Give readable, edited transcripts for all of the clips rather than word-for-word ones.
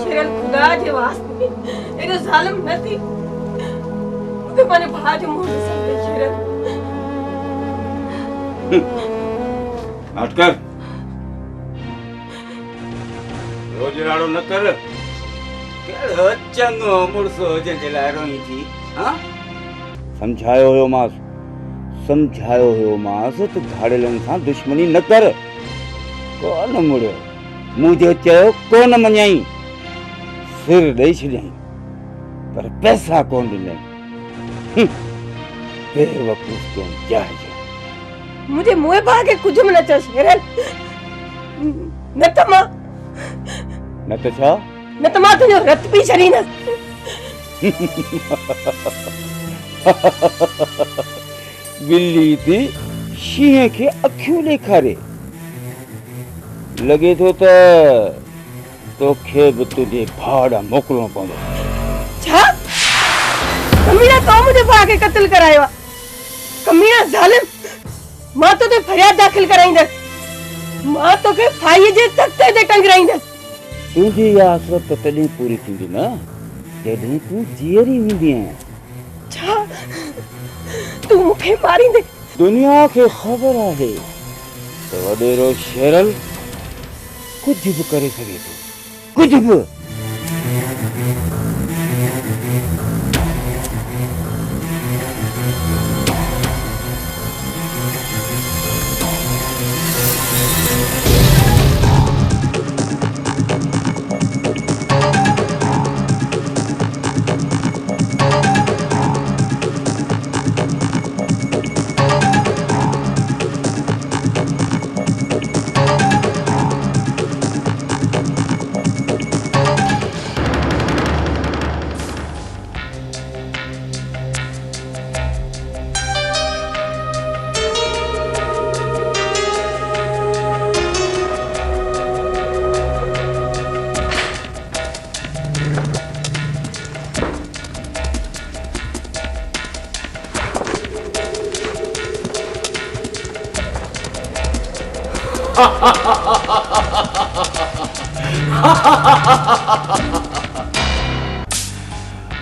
Cheryl खुदा जे वास्ते एडो जालिम नथी मुके माने भा जो मुंह ॾिसंदे शेरल नाटकर रोज राड़ो न कर केड़ो चंगो मुड़सो जंहिंजे लाइ रोई थी हाँ समझायो हो मास तू भाड़ेलनि सां दुश्मनी न कर कोन मुड़ियो मुझे चयो कोन मञाई सिर ॾेई छॾियई पर पैसा कोन ॾिनई बेवकूफ़ तो जहाज मुझे मुए भा के कुछ न चस शेरल न त मां तुंहिंजो रत पी छॾींदसि बिल्ली थी शींहं खे अखियूं ॾेखारे लॻे थो त तोखे बि तुंहिंजे भाउ ॾांहुं मोकिलणो पवंदो छा कमीना तो मुझे भा के क़त्ल करायो कमीना ज़ालिम मां तो ते फरियाद दाखिल कराईंदसि मां तोखे फाईअ जे तख़्ते ते टंगराईंदसि तुंहिंजी इहा हसरत त तॾहिं पूरी थींदी न जॾहिं तूं जीअरी वेंदी आहीं छा तू मूंखे मारींदे दुनिया खे ख़बर आहे त वॾेरो शेरल कुझु बि करे सघे थो कुझु बि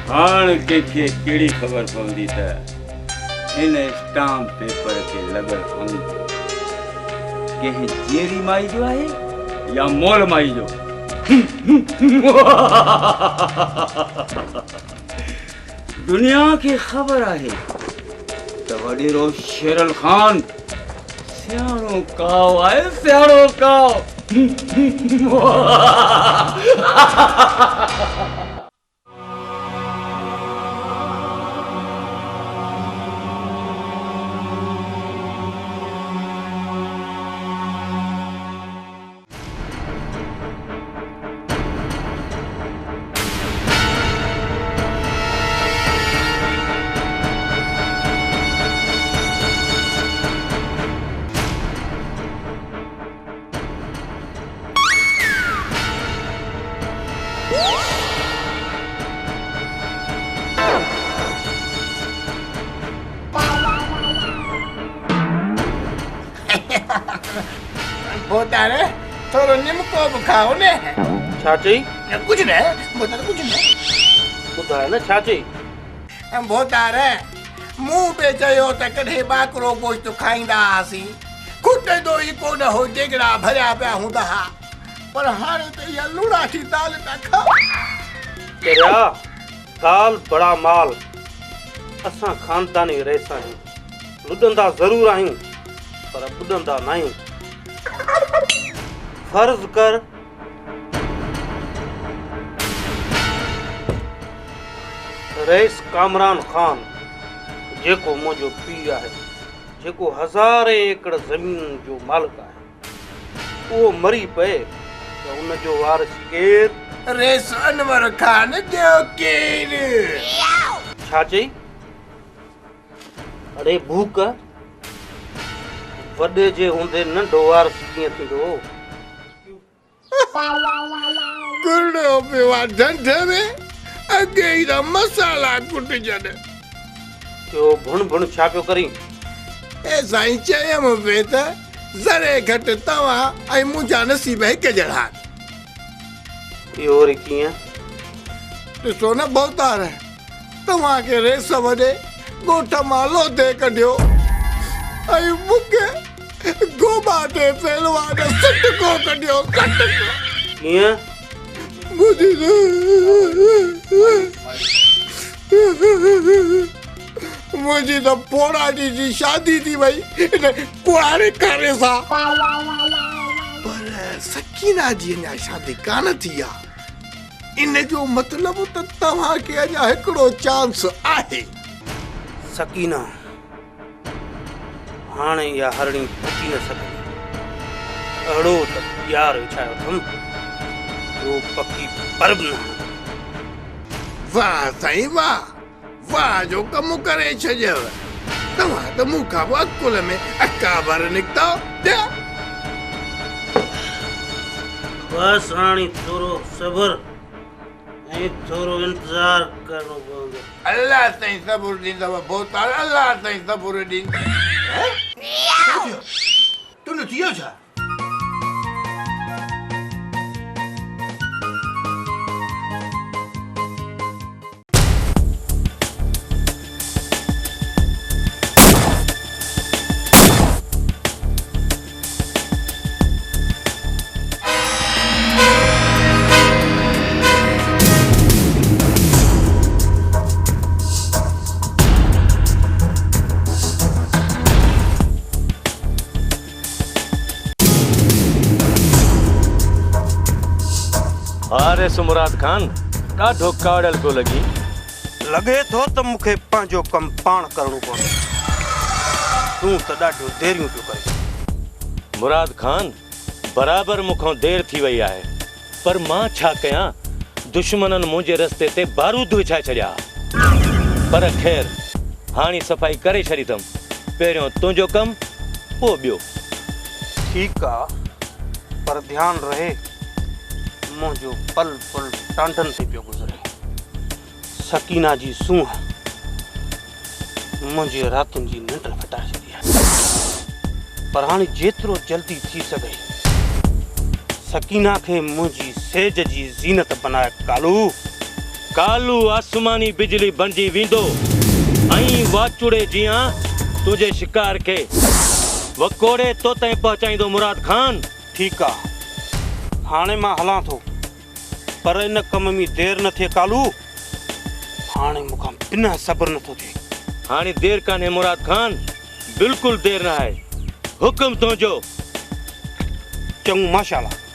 हाण कंहिंखे कहिड़ी ख़बर पवंदी त इन स्टाम्प पेपर ते लॻल अंग कंहिं जीअरी माई जो आहे या मोल माई जो दुनिया खे ख़बर आहे त वॾेरो शेरल ख़ान सियाणो काव आहे सियाणो काव बोतारे थोड़ो निमको भी खाओ ने चाची कुछ न बोतारे कुछ न बुधाए न चाची बोतारे मुंह पे चयो त कॾहिं बाकरो गोश्त खाईंदा हुआसीं खुट दो ई कोन हो डेगड़ा भरिया पिया हूंदा हा पर हाणे त इहा लूणाठी दाल था खाओ तेरा दाल बड़ा माल असां खानदानी रहिसा आहियूं ॿुधंदा ज़रूर आहियूं पर ॿुधंदा न आहियूं फर्ज़ कर रईस कामरान खान जेको मुंहिंजो पीउ आहे जेको हज़ारे एकड़ ज़मीन जो मालिक आहे उहो मरी पए त उनजो वारिस केरु रेस अनवर खान जो केरु छा चई अरे भूक वॾे जे हूंदे नंढो वारिस कीअं थींदो गुरड़ो पियो आहे ढंढ में अॻे ई त मसाला कुटजनि ॿियो भुण भुण छा पियो करी ए साईं चयमि पिए त ज़रे घटि तव्हां ऐं मुंहिंजा नसीब हिकु जहिड़ा इहो वरी कीअं? ॾिसो न बहुतार तव्हांखे रेस वॾे ॻोठ मां लोधे कढियो ऐं मूंखे गोबा ते पहलवान सटको कढियो सटको कीअं? मुंहिंजी त पोड़ाजी जी शादी थी वई इन कुआरे कारे सां पर सकीना जी अञा शादी कान थी आहे इन जो मतिलबु त तव्हांखे अञा हिकिड़ो चांस आहे। सकीना हाणे इहा हरणी पुॼी न सघंदी। अहिड़ो त प्यार विछायो अथमि जो पकी परब न वाह साईं वाह वाह जो कमु करे छॾियव तव्हां त मूंखां बि अकुल में अकाबर निकिता बसि हाणे थोरो सब्र ऐं थोरो इंतज़ार करणो पवंदो। अल्लाह ताईं सबुर ॾींदव बहुतार अल्लाह ताईं सबुर ॾींदव तुंहिंजो थियो छा? अरे सुमुराद खान ॾाढो काड़ल पियो लॻी। लॻे थो त मूंखे पंहिंजो कमु पाण करणो पवंदो। तूं त ॾाढियूं देरियूं पियो करे। मुराद खान बराबरि मूंखां देरि थी वई आहे पर मां छा कयां दुश्मननि मुंहिंजे रस्ते ते बारूद विछाए छॾिया पर ख़ैर हाणे सफ़ाई करे छॾींदुमि। पहिरियों तुंहिंजो कमु पोइ ॿियो। ठीकु आहे पर ध्यानु रहे मुंहिंजो पल पल टांडनि ते पियो गुज़रे। सकीना जी सूंह मुंहिंजी रातियुनि जी निंड फिटाए छॾी आहे पर हाणे जेतिरो जल्दी थी सघे सकीना खे मुंहिंजी सेज जी ज़ीनत बनाए कालू। कालू आसमानी बिजली बणिजी वेंदो ऐं वाचुड़े जीअं तुंहिंजे शिकार खे वकोड़े तो ताईं पहुचाईंदो मुराद खान। ठीकु आहे हाणे मां हलां थो पर इन कम में देरि न थिए कालू। हाणे मूंखां बिना सब्र नथो थिए। हाणे देरि कान्हे मुराद खान बिल्कुलु देरि न आहे। हुकुम तुंहिंजो। चङो माशाल्लाह।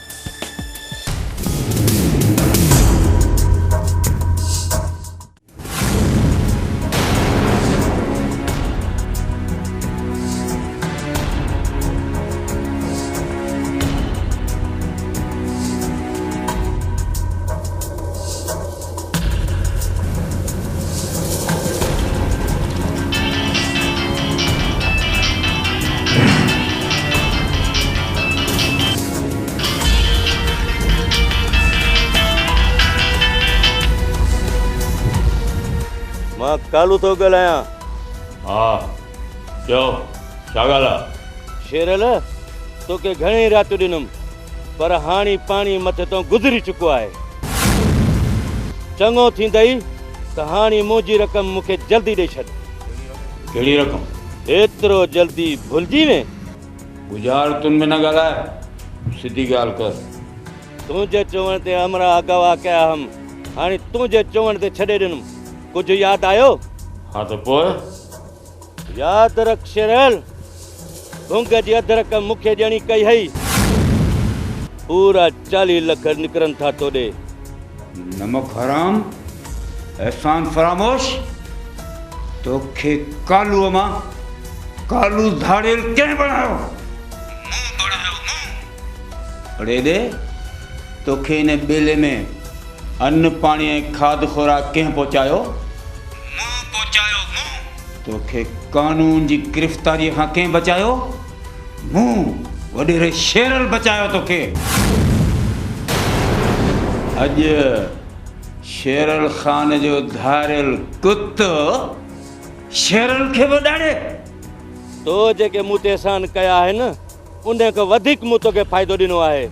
मां कालू थो ॻाल्हायां। हा चओ छा ॻाल्हि आहे? शेरल तोखे घणेई रातियूं ॾिनुमि पर हाणे पाणी मथे तो गुज़री चुको आहे। चङो थींदई त हाणे मुंहिंजी रक़म मूंखे जल्दी ॾेई छॾ। कहिड़ी रक़म? एतिरो जल्दी भुलिजी में? गुजारतुनि में न ॻाल्हाए सिधी ॻाल्हि कर। तुंहिंजे चवण ते हमरा गवाह कया हम हाणे तुंहिंजे चवण ते छॾे ॾिनुमि। कुझु यादि आयो? हा त पोइ यादि रख शेरल भुंग जी अधु रक़म मूंखे ॾियणी कई हुई। पूरा 40 लख निकिरनि था तोॾे। नमक हराम एहसान फरामोश तोखे कालूअ मां कालू धाड़ेल कंहिं बणायो? अड़े दे तोखे इन ॿेले में अन्न पाणी ऐं खाद खुराक कंहिं पहुचायो? तोखे कानून जी गिरफ़्तारीअ खां कंहिं बचायो? मूं वॾेरे शेरल बचायो तोखे। अॼु शेरल ख़ान जो धारियल कुतो शेरल खे बि ॾाढे। तो जेके मूं ते एहसान कया आहिनि उन खां वधीक मूं तोखे फ़ाइदो ॾिनो आहे।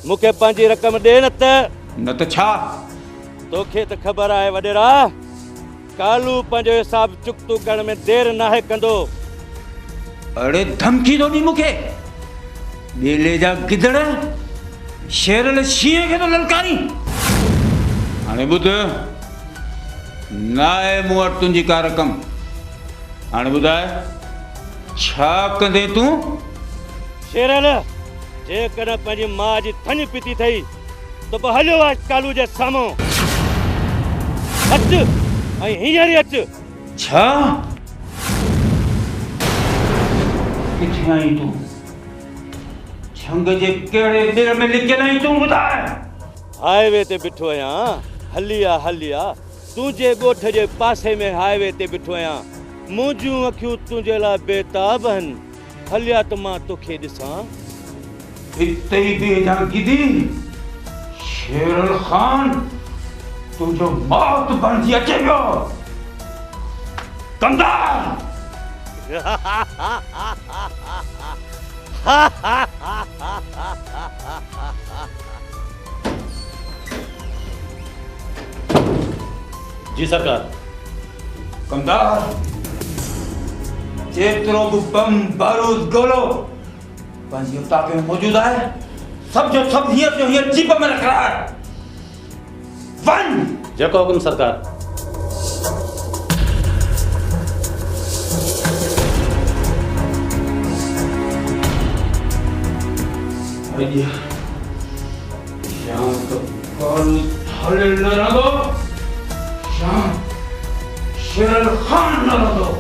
मूंखे पंहिंजी रक़म ॾे न त न त छा? तोखे त ख़बर आहे वॾेरा, कालू पंहिंजो हिसाब चुकतो करण में देर नाहे कंदो। अड़े धमकी थो ॾी मूंखे? ॿेले जा गिदड़ शेरल शींहं खे थो ललकारी। हाणे ॿुध, न आहे मूं वटि तुंहिंजी का रक़म। हाणे ॿुधाए छा कंदे तूं? शेरल, जेकॾहिं पंहिंजी माउ जी थञ पीती थई त पोइ हलियो आहे कालू जे साम्हूं। अच ऐं हींअर ई अच। छा? किथे आई तूं? झंग जे कहिड़े ॾिण में लिकियल आई तूं ॿुधाए? हाईवे ते बीठो आहियां, हली आ। तुंहिंजे ॻोठ जे पासे में हाईवे ते बीठो आहियां। मुंहिंजूं अखियूं तुंहिंजे लाइ बेताब आहिनि। हलिया त मां तोखे ॾिसां। हिते ई बेजा गिदी शेरल ख़ान, तुंहिंजो मौत बणिजी अचे पियो। कंदार जी सरकार। कंदार, जेतिरो बि बम बारूद गोलो पंहिंजी उताके में मौजूद आहे, सब जो सब हींअर जो हींअर जीप में रख रहा है। वन जेको हुकुम सरकार। आइए शाम को कालू थाले न रहो, शाम शेरल खान न रहो।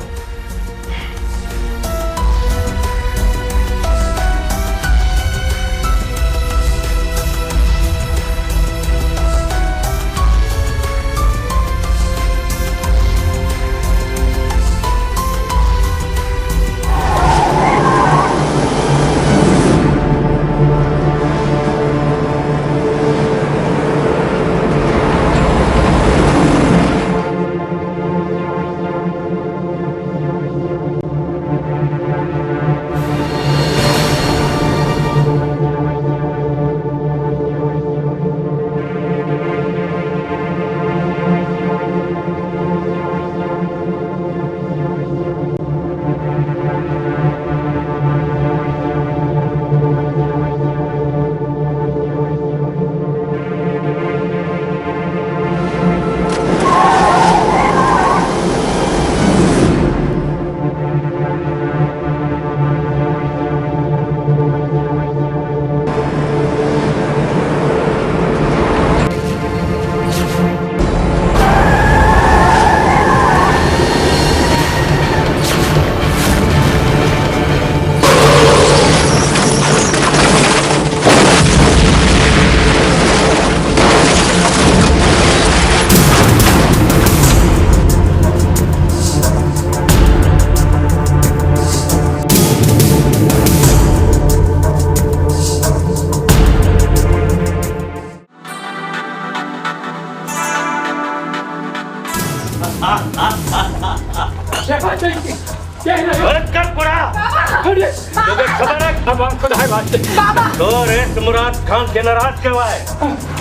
मुराद खान के नाराज क्यों है?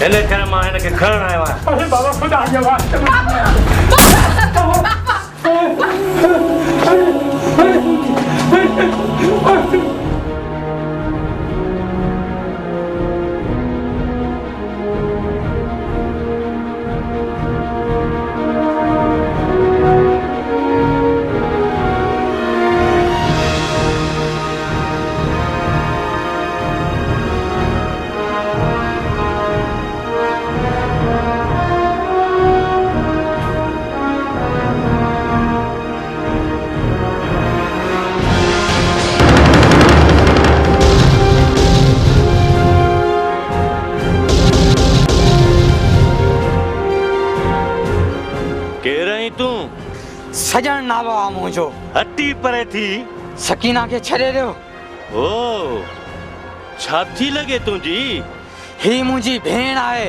इन करे मां हिन खे खणण आयो आहियां। अरे बाबा खुदा जो वास्ते सजन नालो आ मुंहिंजो। हटी परे थी। सकीना के छॾे ॾियो। ओ छा थी लगे तुंहिंजी? ही मुंहिंजी भेण आहे।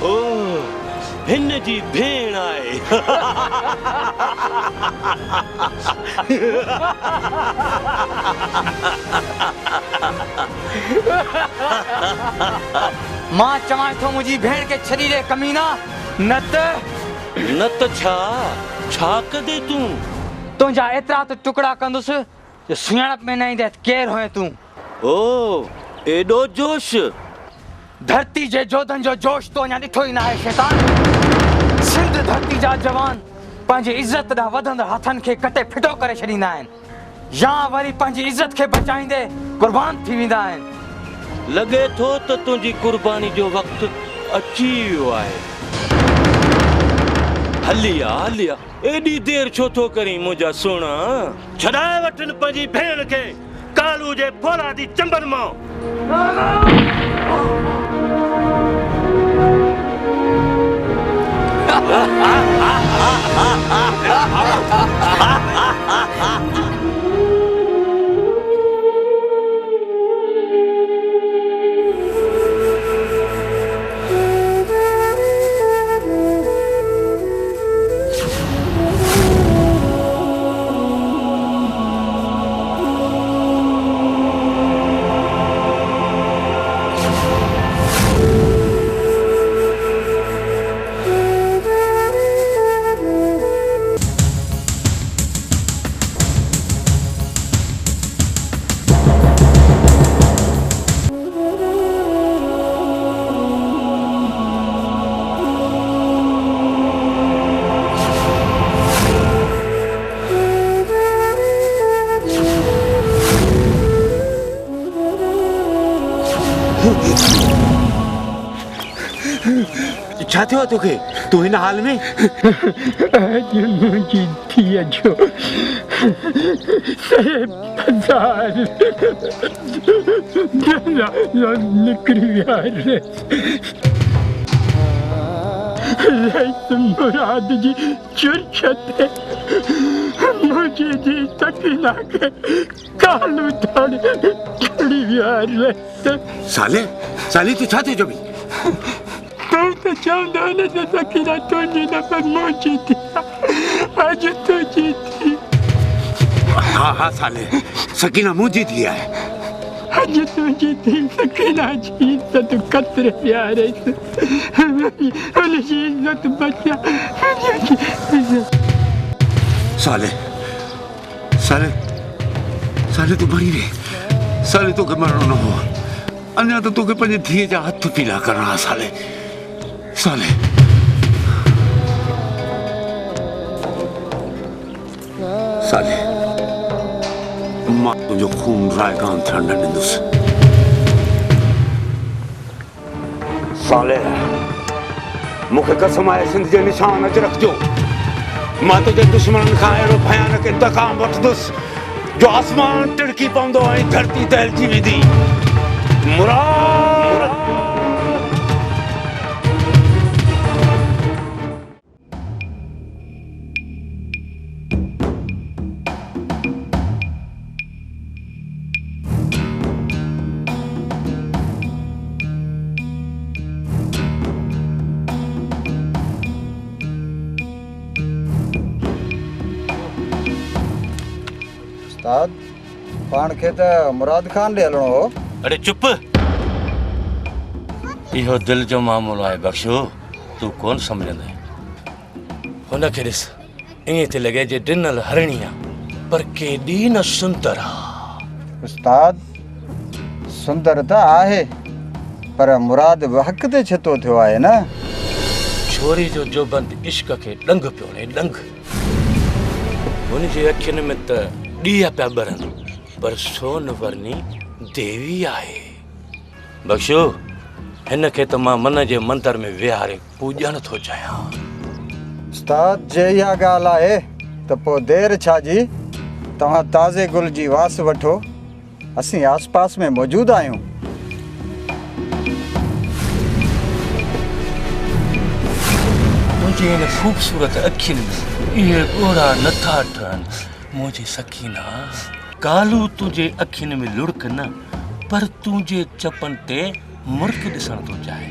ओ हिन जी भेण आहे। मां चवां थो मुंहिंजी भेण खे छॾी ॾे कमीना, न न त छा कदे तूं? तुंहिंजा एतिरा त टुकड़ा कंदुसि जो सुञाणप में न ईंदे केरु हुए तूं। ओ एॾो जोश? धरती जे जोधन जो जोश तो अञा ॾिठो ई न आहे शैतान। सिंध धरती जा जवान पंहिंजी इज़त ॾांहुं वधंदड़ हथनि खे कटे फिटो करे छॾींदा आहिनि, या वरी पंहिंजी इज़त खे बचाईंदे कुर्बान थी वेंदा आहिनि। लॻे थो त तुंहिंजी कुर्बानी जो वक़्तु अची वियो आहे। हली आ एॾी देर छो थो करीं मुंहिंजा सुहिणा? छॾाए वठनि पंहिंजी भेण खे कालू जे फौलादी चंबन मां। छा थियो आहे तोखे? तूं हिन हाल में? अॼु मुंहिंजी धीअ जो निकिरी विया मुराद जी चुरछ ते मुंहिंजी धी सकीना खे कालू थाणे चढ़ी विया। साले तूं छा थियो चवी? तूं त चवंदो न त सकीना तुंहिंजी न पर मुंहिंजी थी अॼु तुंहिंजी थी। हा साले, सकीना मुंहिंजी थी आहे। अॼु तुंहिंजी थी सकीना जी इज़त कतरे प्यारेसि, हुनजी इज़त बचा। साले तूं मरी वे। साले तोखे मरणो न हो, अञा त तोखे पंहिंजी धीअ जा हथ पीला करणा। साले मां तुंहिंजो खून रायगान थियण न ॾींदुसि। साले मूंखे कसम आहे सिंध जे निशान अच रखजो। मां तुंहिंजे दुश्मननि खां अहिड़ो भयानक इंतकाम वठंदुसि जो आसमान टिड़की पवंदो ऐं धरती तहिलजी वेंदी। मुराद उस्ताद पाण खे त मुराद खान ॾे हलणो हो। अरे चुप, इहो दिल जो मामलो आहे बख्शो, तूं कोन सम्झंदे। हुनखे ॾिस, ईअं थी लॻे जे ॾिनल हरणी आहे, पर केॾी न सुंदर आहे। उस्ताद सुंदर त आहे, पर मुराद हक़ ते छतो थियो आहे न। छोरी जो जोबंद इश्क खे ॾंग पियो ॾे, ॾंग। हुनजी अखियुनि में त ॾीया पिया ॿरनि, पर सोन वर्णी देवी आहे। बख्शो, हिन खे त मां मन जे मंदर में विहारे पूॼण थो चाहियां। उस्ताद जे इहा ॻाल्हि आहे त पोइ देरि छा जी, तव्हां ताज़े गुल जी वास वठो, असीं आस पास में मौजूदु आहियूं। मुंहिंजी हिन ख़ूबसूरत अखियुनि में इहे ॻोरा नथा ठहनि। मुंहिंजी सकीना, कालू तुंहिंजे अखियुनि में लुड़क न, पर तुंहिंजे चपनि ते मुर्क ॾिसण थो चाहे।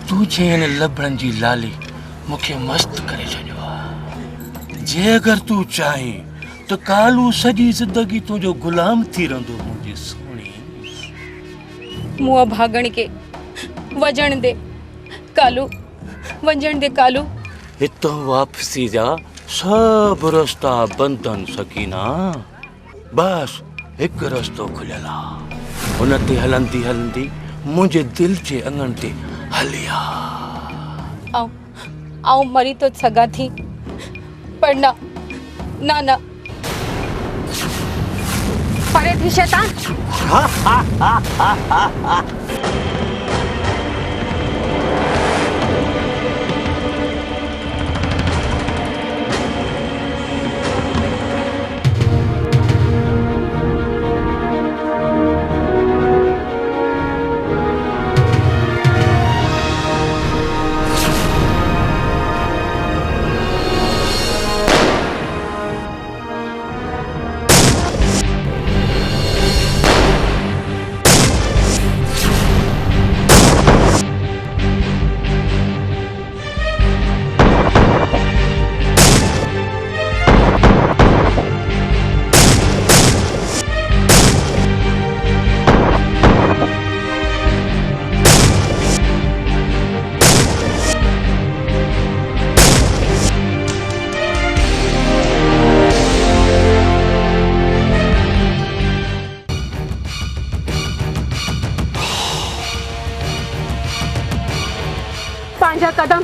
तुंहिंजे हिन लबड़नि जी लाली मूंखे मस्त करे छॾियो आहे। जे अगरि तूं चाहीं त कालू सॼी ज़िंदगी तुंहिंजो गुलाम थी रहंदो मुंहिंजी सोणी। मुंहुं भागण के वजण दे कालू, वंजण दे कालू। हितां वापसी जा सब रस्ता बंदन सकीना, बस हिकु रस्तो खुलियल आहे। हुन ते हलंदी हलंदी मुंहिंजे दिल जे अंगण ते हली आ। आऊं मरी तो सघां थी, पर ना ना ना परे थी शैतान। पंहिंजा कदम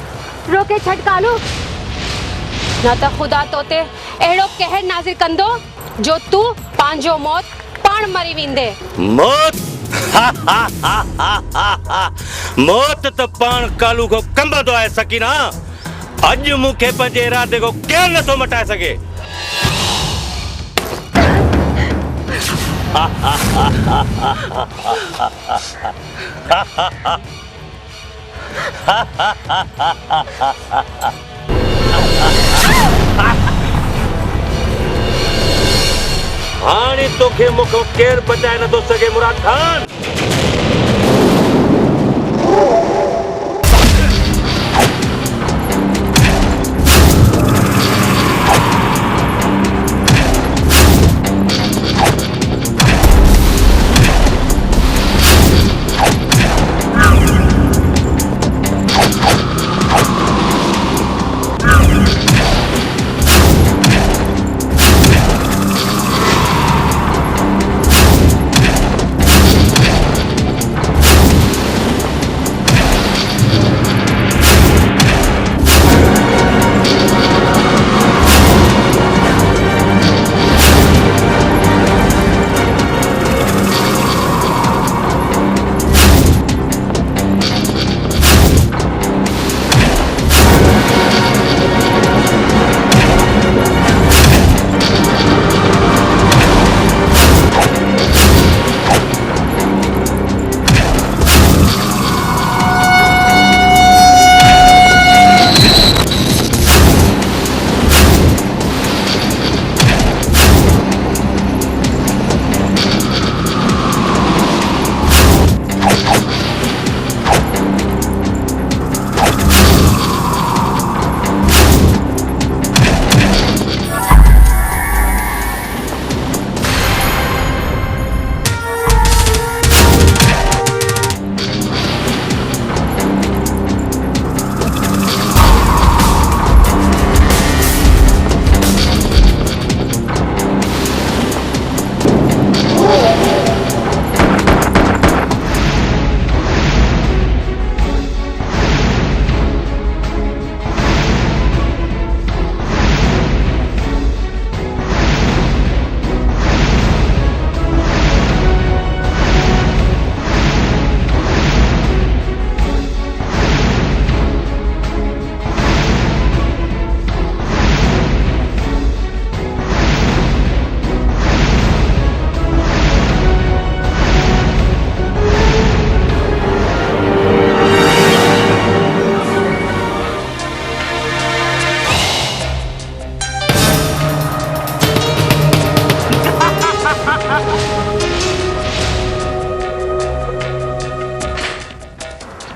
रोके छॾ कालू, न त ख़ुदा तोते अहिड़ो कहर नाज़िर कंदो जो तू पंहिंजो मौत पाण मरी वेंदे। मौत मौत त पाण कालू को कंबदो आहे सकीना। अॼु मूंखे पंहिंजे इरादे को केरु नथो मटाए सघे। हाणे तोखे मूंखां केरु बचाए नथो सघे मुराद खान।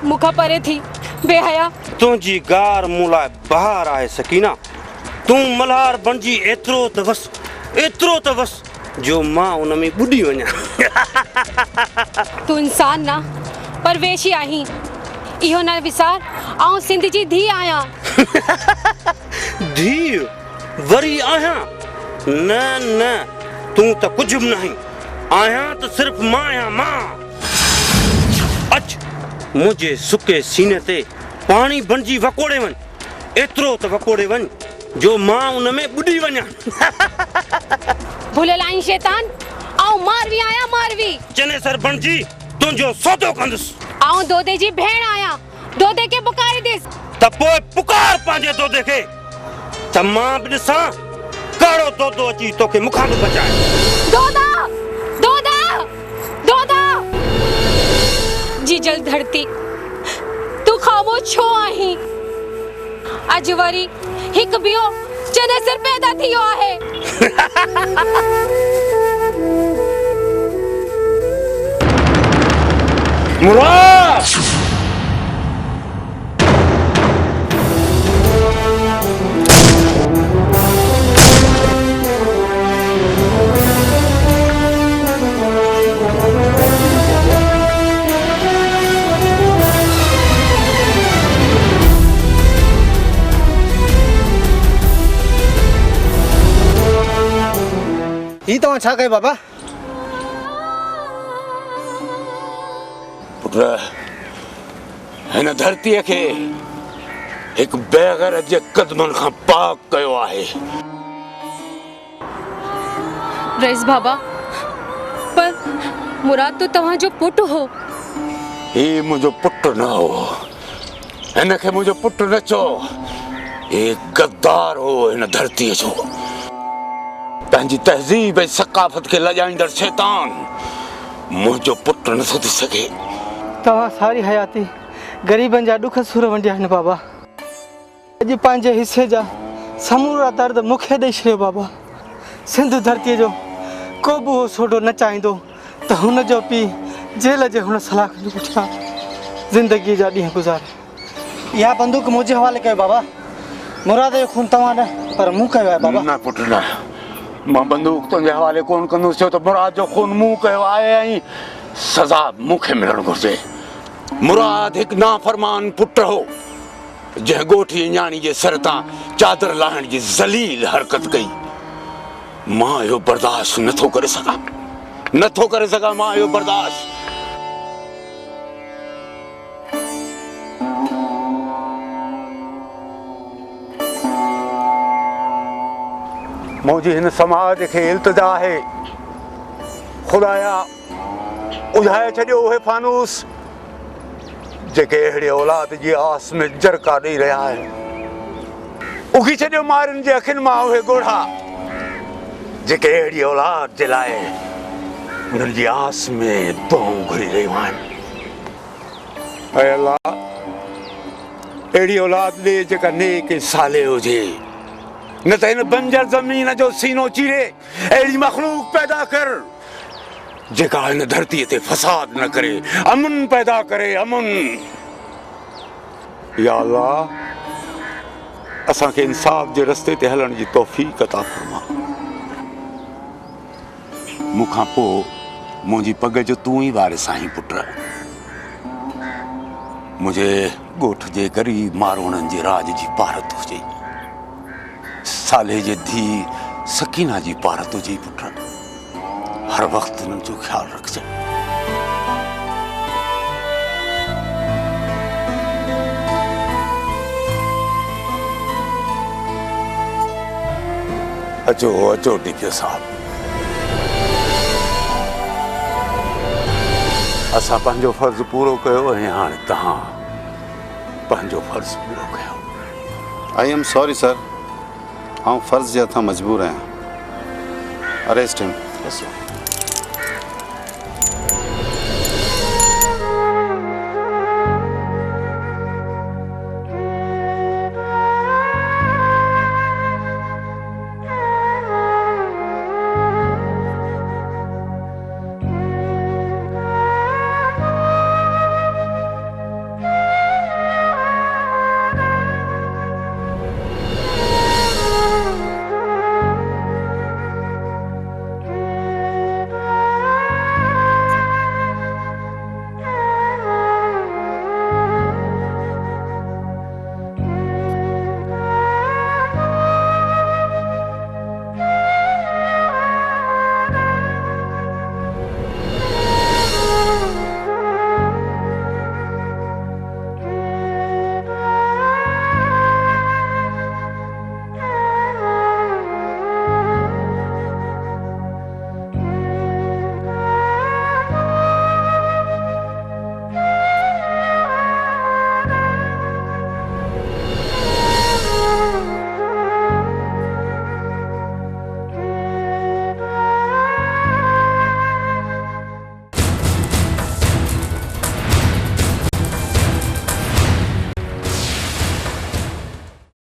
मुखा परे थी बेहया। तुंहिंजी गार मूं लाइ बहार आहे सकीना। तूं मल्हार बणिजी एतिरो त वस जो मां उन में ॿुॾी वञा। तू इंसान ना पर वेशी आहीं, इहो न विसार आऊं सिंध जी धीउ आहियां। धीउ वरी आहियां? न न, तूं त कुझु बि नहीं आहियां, त सिर्फ़ मां आहियां मां। अच मुंहिंजे सुके सीने ते पाणी बणिजी वकोड़े वञ, एतिरो त वकोड़े वञ जो मां उन में ॿुॾी वञा। भुलियल आहीं शैतान, आऊं मारवी आहियां मारवी। चने सर बणिजी तुंहिंजो सौदो कंदुसि। आऊं दोदे जी भेण आहियां, दोदे खे पुकारी ॾिस। त पोइ पुकार पंहिंजे दोदे खे, त मां बि ॾिसां कहिड़ो दोदो अची तोखे मूंखां बि बचाए। दोदा दोदा दोदा जी जल धरती, तू ख़ामोश छो आहीं? अॼु वरी हिकु ॿियो चने सिर पैदा थियो आहे। मुराद! ही तव्हां छा कयो बाबा? पुत्र, हिन धरतीअ खे हिकु बेग़ैरत जे क़दमनि खां पाक कयो आहे। रईस बाबा, पर मुराद तो तव्हांजो पुटु हो। ही मुंहिंजो पुटु न हो, हिनखे मुंहिंजो पुटु न चओ। हे गद्दार हो हिन धरतीअ जो, पंहिंजी तहज़ीब ऐं सक़ाफ़त खे लॼाईंदड़ शैतान मुंहिंजो पुटु नथो थी सघे। तव्हां सारी हयाती ग़रीबनि जा ॾुख सूर वंडिया आहिनि बाबा। अॼु पंहिंजे हिसे जा समूरा दर्द मूंखे ॾेई छॾियो बाबा। सिंध धरतीअ जो को बि उहो सोडो न चाहींदो त हुनजो पीउ जेल जे हुन सलाख जे पुठियां ज़िंदगीअ जा ॾींहं गुज़ारे। इहा बंदूक मुंहिंजे हवाले कयो बाबा। मुराद जो खून तव्हां न पर मूं कयो आहे बाबा। न पुटु न, मां बंदूक तुंहिंजे हवाले कोन कंदुसि, छो त मुराद जो खून मूं कयो आहे ऐं सज़ा मूंखे मिलणु घुरिजे। मुराद हिकु नाफ़रमान पुटु हो जंहिं ॻोठी न्याणी जे सर तां चादर लाहिण जी ज़लील हरकत कई। मां इहो बर्दाश्त नथो करे सघां मां इहो बर्दाश्त। मुंहिंजी हिन समाज खे इल्तिजा आहे, ख़ुदाया उझाए छॾियो उहे फानूस जेके अहिड़े औलाद जी आस में जरका ॾेई रहिया आहिनि। उगी छॾियो मारियुनि जे अखियुनि मां उहे ॻोढ़ा जेके अहिड़ी औलाद जे लाइ उन्हनि जी आस में दुआऊं घुरी रहियूं आहिनि। ऐं अल्लाह अहिड़ी औलाद ॾे जेका नेक ऐं साले हुजे, न त हिन बंजर ज़मीन जो सीनो चीरे अहिड़ी मखलूक पैदा कर जेका हिन धरतीअ ते फसाद न करे, अमन पैदा करे, अमन। या अल्लाह असांखे इंसाफ़ जे रस्ते ते हलण जी तौफ़ीक़ अता फरमा। मूंखां पोइ मुंहिंजी पग जो तूं ई वारिस आहीं पुट। मुंहिंजे ॻोठ जे ग़रीब मारोड़नि जे राज जी पारत हुजे, साले जे धीउ सकीना जी पारत हुजे पुट। हर वक़्तु हुननि जो ख़्यालु रखिजे। अचो अचो डीपीओ साहब, असां पंहिंजो फ़र्ज़ु पूरो कयो ऐं हाणे तव्हां पंहिंजो फ़र्ज़ु पूरो कयो। आई एम सॉरी सर, आउं फ़र्ज़ जे हथां मजबूर आहियां। अरेस्ट हिम।